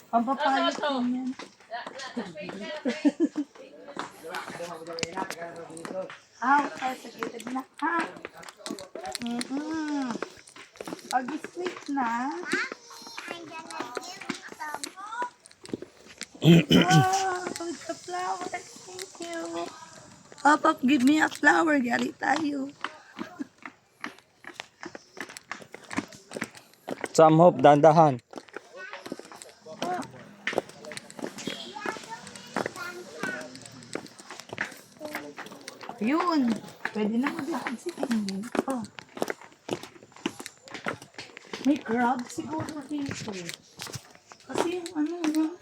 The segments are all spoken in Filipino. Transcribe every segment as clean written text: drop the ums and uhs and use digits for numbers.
Ang papalit din yan. Ay, sa gilid na. Ha? Pag-sweet na. Wow, with the flower. Thank you. Papa, give me a flower. Gali tayo. Some hope, dandahan. Yun. Pwede na mag-lakad si Emily. Oh. May crab siguro dito. Kasi yung ano, no?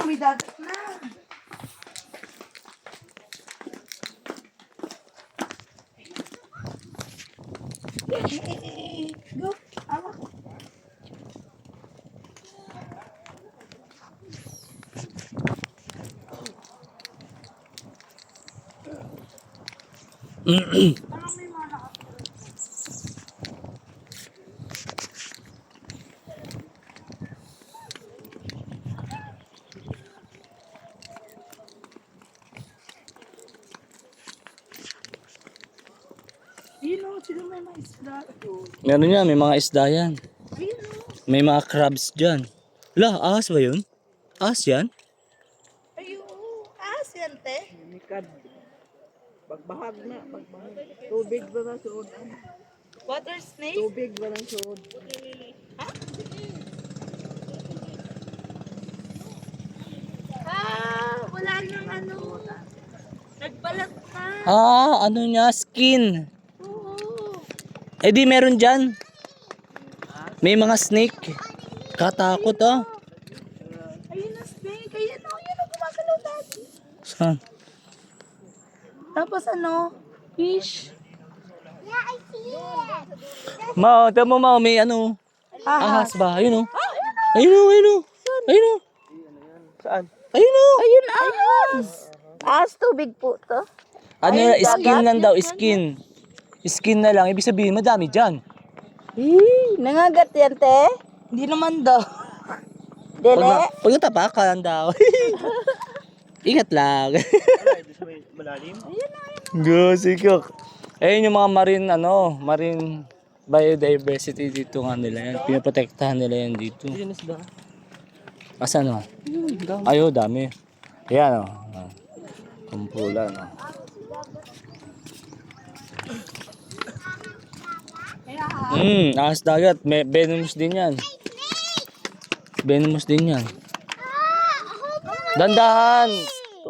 May dagat na. Go. Awa. Parang may mga Ayun o, sino may mga isda doon? Meron yan, may mga isda yan. Ayun o. May mga crabs dyan. Lah, ahas ba yun? Ahas yan? Ayun o. Siyente. Mikad. Bagbahag na, bagbahag. Tubig ba na suod? Water snake? Tubig ba na suod? Wala nang ano. Nagbalat na. Ano niya? Skin. Oo. Eh di meron dyan. May mga snake. Katakot ah. Ayun na snake. Ayun o. Ayun o. Gumagalaw dati. Saan? Tapos ano? Fish. Ma, tama mo, may ano. Ahas ba? Ayun o. Ayun o, ayun o. Ayun o. Saan? Ayun o. Ayun ahas. Ahas tubig po to. Ano, Ayun, skin dagat. lang daw, skin. Skin na lang. Ibig sabihin, madami dyan. Nangagat yan te? Hindi naman daw. Pag natapakan daw. Ingat lang. Malalim? Go, sikok. Ayun yung mga marine biodiversity dito nga nila yan. Pinaprotektahan nila yan dito. Asan o? Ayo, dami. Ayan o. Kumpulan o. Ahas dagat. May venomous din yan. Venomous din yan. Dandahan!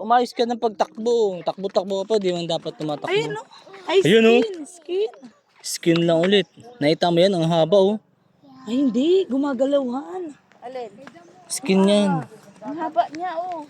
Umayos ka ng pagtakbo. Takbo-takbo ka pa, di man dapat tumatakbo. Ayun o. Ay, Ayun, oh. Skin. Skin lang ulit. Nakita mo yan, ang haba oh. Ay, hindi. Gumagalawan. Alin? Skin yan. Ang haba niya, oh.